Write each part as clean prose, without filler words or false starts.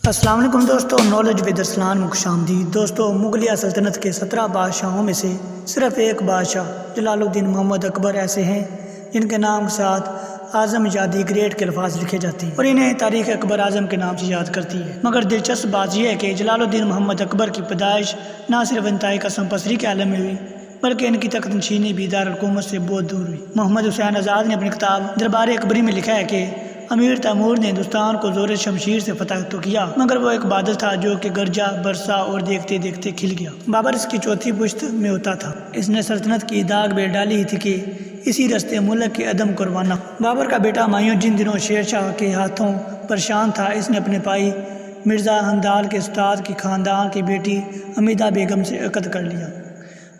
السلام علیکم دوستو، نالج ود ارسلان میں خوش آمدید۔ دوستو، مغلیہ سلطنت کے 17 بادشاہوں میں سے صرف ایک بادشاہ جلال الدین محمد اکبر ایسے ہیں جن کے نام کے ساتھ اعظم یادی گریٹ کے الفاظ لکھے جاتے ہیں اور انہیں تاریخ اکبر اعظم کے نام سے یاد کرتی ہے۔ مگر دلچسپ بات یہ ہے کہ جلال الدین محمد اکبر کی پیدائش نہ صرف انتہائی قسم پسری کے عالم میں ہوئی بلکہ ان کی تخت نشینی بھی دارالحکومت سے بہت دور ہوئی۔ محمد حسین آزاد نے اپنی کتاب دربار اکبری میں لکھا ہے کہ امیر تیمور نے ہندوستان کو زور شمشیر سے فتح تو کیا، مگر وہ ایک بادل تھا جو کہ گرجا برسا اور دیکھتے دیکھتے کھل گیا۔ بابر اس کی چوتھی پشت میں ہوتا تھا۔ اس نے سلطنت کی داغ بے ڈالی تھی کہ اسی رستے ملک کے عدم قربانہ۔ بابر کا بیٹا ہمایوں جن دنوں شیر شاہ کے ہاتھوں پریشان تھا، اس نے اپنے بھائی مرزا ہندال کے استاد کی خاندان کی بیٹی حمیدہ بیگم سے عقد کر لیا۔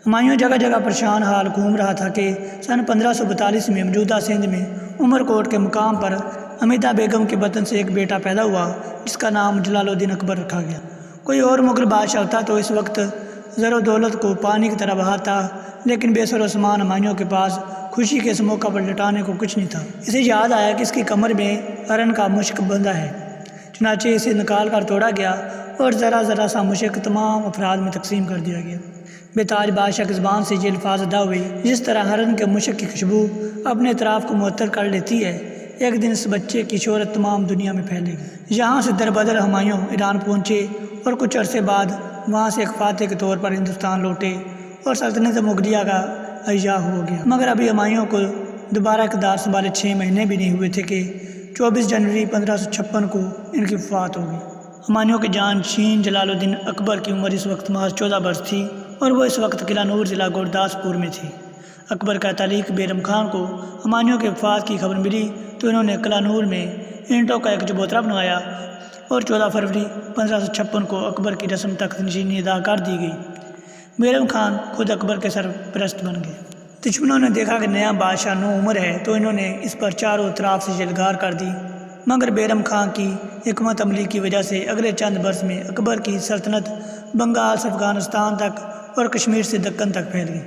ہمایوں جگہ جگہ پریشان حال گھوم رہا تھا کہ سن 1542 میں موجودہ سندھ میں عمر کوٹ کے مقام پر حمیدہ بیگم کے بطن سے ایک بیٹا پیدا ہوا جس کا نام جلال الدین اکبر رکھا گیا۔ کوئی اور مغل بادشاہ ہوتا تو اس وقت زر و دولت کو پانی کی طرح بہاتا، لیکن بے سر و سامان ہمایوں کے پاس خوشی کے اس موقع پر لٹانے کو کچھ نہیں تھا۔ اسے یاد آیا کہ اس کی کمر میں ہرن کا مشک بندھا ہے، چنانچہ اسے نکال کر توڑا گیا اور ذرا ذرا سا مشک تمام افراد میں تقسیم کر دیا گیا۔ بے تاج بادشاہ کی زبان سے یہ الفاظ ادا ہوئے، جس طرح ہرن کے مشک کی خوشبو اپنے اطراف کو معطر کر لیتی ہے، ایک دن اس بچے کی شہرت تمام دنیا میں پھیلے گی۔ یہاں سے در بدر ہمایوں ایران پہنچے اور کچھ عرصے بعد وہاں سے ایک فاتح کے طور پر ہندوستان لوٹے اور سلطنت مغلیہ کا احیا ہو گیا۔ مگر ابھی ہمایوں کو دوبارہ اقتدار سنبھالے 6 مہینے بھی نہیں ہوئے تھے کہ 24 جنوری 1556 کو ان کی وفات ہو گئی۔ ہمایوں کے جانشین جلال الدین اکبر کی عمر اس وقت محض 14 برس تھی اور وہ اس وقت قلعہ نور ضلع گورداسپور میں تھی۔ اکبر کا تعلیق بیرم خان کو ہمایوں کے وفات کی خبر ملی تو انہوں نے قلعہ نور میں اینٹوں کا ایک چبوترا بنوایا اور 14 فروری 1556 کو اکبر کی رسم تخت نشینی ادا کر دی گئی۔ بیرم خان خود اکبر کے سرپرست بن گئے۔ دشمنوں نے دیکھا کہ نیا بادشاہ نو عمر ہے تو انہوں نے اس پر چاروں طرف سے جلگار کر دی، مگر بیرم خان کی حکمت عملی کی وجہ سے اگلے چند برس میں اکبر کی سلطنت بنگال سے افغانستان تک اور کشمیر سے دکن تک پھیل گئی۔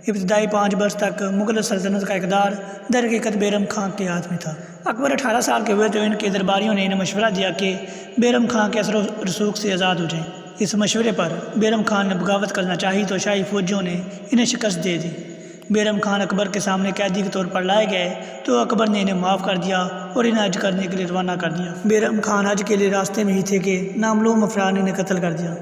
ابتدائی 5 برس تک مغل سلطنت کا اقتدار در حقیقت بیرم خان کے ہاتھ میں تھا۔ اکبر 18 سال کے ہوئے تو ان کے درباریوں نے انہیں مشورہ دیا کہ بیرم خان کے اثر و رسوخ سے آزاد ہو جائیں۔ اس مشورے پر بیرم خان نے بغاوت کرنا چاہی تو شاہی فوجیوں نے انہیں شکست دے دی۔ بیرم خان اکبر کے سامنے قیدی کے طور پر لائے گئے تو اکبر نے انہیں معاف کر دیا اور انہیں حج کرنے کے لیے روانہ کر دیا۔ بیرم خان حج کے لیے راستے میں ہی تھے کہ نامعلوم افراد نے انہیں قتل کر دیا۔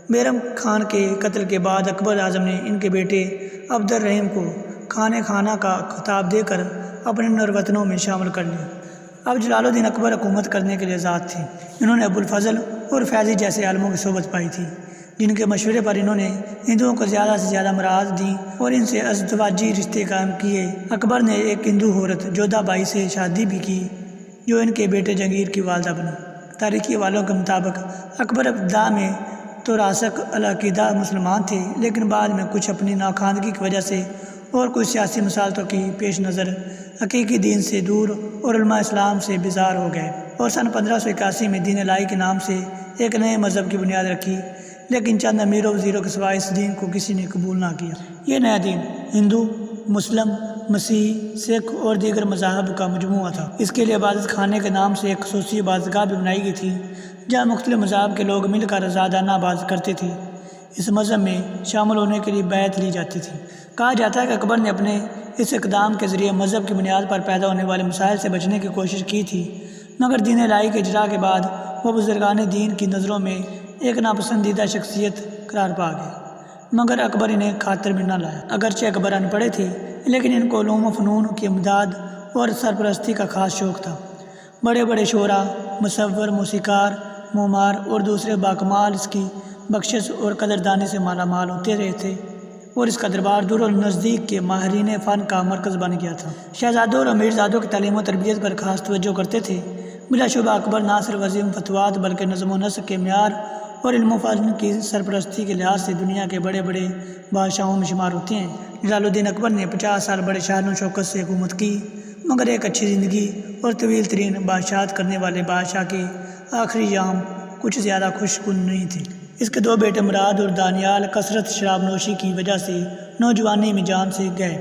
بیرم خان کے قتل کے بعد اکبر اعظم نے ان کے بیٹے عبد الرحیم کو خانہ کا خطاب دے کر اپنے نروتنوں میں شامل کر لیا۔ اب جلال الدین اکبر حکومت کرنے کے لیے آزاد تھے۔ انہوں نے ابو الفضل اور فیضی جیسے عالموں کی صحبت پائی تھی جن کے مشورے پر انہوں نے ہندوؤں کو زیادہ سے زیادہ مراعات دیں اور ان سے ازدواجی رشتے قائم کیے۔ اکبر نے ایک ہندو عورت جودھا بائی سے شادی بھی کی جو ان کے بیٹے جہانگیر کی والدہ بنی۔ تاریخی حوالوں کے مطابق اکبر ابتدا میں تو راسخ العقیدہ مسلمان تھے، لیکن بعد میں کچھ اپنی ناخواندگی کی وجہ سے اور کچھ سیاسی مصالحتوں کی پیش نظر حقیقی دین سے دور اور علماء اسلام سے بیزار ہو گئے اور سن 1581 میں دین الہی کے نام سے ایک نئے مذہب کی بنیاد رکھی، لیکن چند امیر و وزیروں کے سوائے اس دین کو کسی نے قبول نہ کیا۔ یہ نیا دین ہندو، مسلم، مسیح، سکھ اور دیگر مذاہب کا مجموعہ تھا۔ اس کے لیے عبادت خانے کے نام سے ایک خصوصی عبادت گاہ بھی بنائی گئی تھی جہاں مختلف مذاہب کے لوگ مل کر آزادانہ عبادت کرتے تھے۔ اس مذہب میں شامل ہونے کے لیے بیعت لی جاتی تھی۔ کہا جاتا ہے کہ اکبر نے اپنے اس اقدام کے ذریعے مذہب کی بنیاد پر پیدا ہونے والے مسائل سے بچنے کی کوشش کی تھی، مگر دین الہی کے اجرا کے بعد وہ بزرگان دین کی نظروں میں ایک ناپسندیدہ شخصیت قرار پا گئے، مگر اکبر انہیں خاطر میں نہ لایا۔ اگرچہ اکبر ان پڑھے تھے، لیکن ان کو علوم و فنون کی امداد اور سرپرستی کا خاص شوق تھا۔ بڑے بڑے شعراء، مصور، موسیقار، معمار اور دوسرے باکمال اس کی بخشش اور قدردانی سے مالا مال ہوتے رہے تھے اور اس کا دربار دور اور نزدیک کے ماہرین فن کا مرکز بن گیا تھا۔ شہزادوں اور امیرزادوں کی تعلیم و تربیت پر خاص توجہ کرتے تھے۔ بلا شبہ اکبر نہ صرف عظیم فتوحات بلکہ نظم و نسق کے معیار اور علم و فن کی سرپرستی کے لحاظ سے دنیا کے بڑے بڑے بادشاہوں میں شمار ہوتے ہیں۔ جلال الدین اکبر نے 50 سال بڑے شان و شوکت سے حکومت کی، مگر ایک اچھی زندگی اور طویل ترین بادشاہت کرنے والے بادشاہ کے آخری ایام کچھ زیادہ خوش کن نہیں تھے۔ اس کے 2 بیٹے مراد اور دانیال کثرت شراب نوشی کی وجہ سے نوجوانی میں جان سے گئے،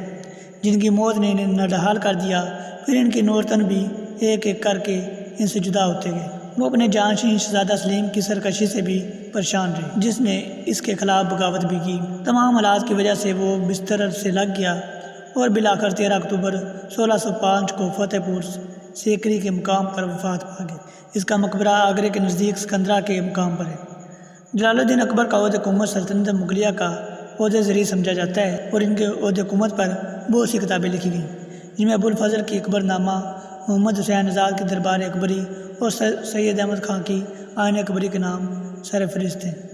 جن کی موت نے انہیں نڈھال کر دیا۔ پھر ان کے نورتن بھی ایک ایک کر کے ان سے جدا ہوتے گئے۔ وہ اپنے جانشین شہزادہ سلیم کی سرکشی سے بھی پریشان رہے، جس نے اس کے خلاف بغاوت بھی کی۔ تمام حالات کی وجہ سے وہ بستر سے لگ گیا اور بالآخر 13 اکتوبر 1605 کو فتح پور سیکری کے مقام پر وفات پا گئے۔ اس کا مقبرہ آگرے کے نزدیک سکندرا کے مقام پر ہے۔ جلال الدین اکبر کا عہد حکومت سلطنت مغلیہ کا عہدۂ ذریع سمجھا جاتا ہے اور ان کے عہد حکومت پر بہت سی کتابیں لکھی گئیں، جن میں ابوالفضل کی اکبر نامہ، محمد حسین آزاد کی دربار اکبری اور سید احمد خان کی آئین اکبری کے نام سر فہرست ہیں۔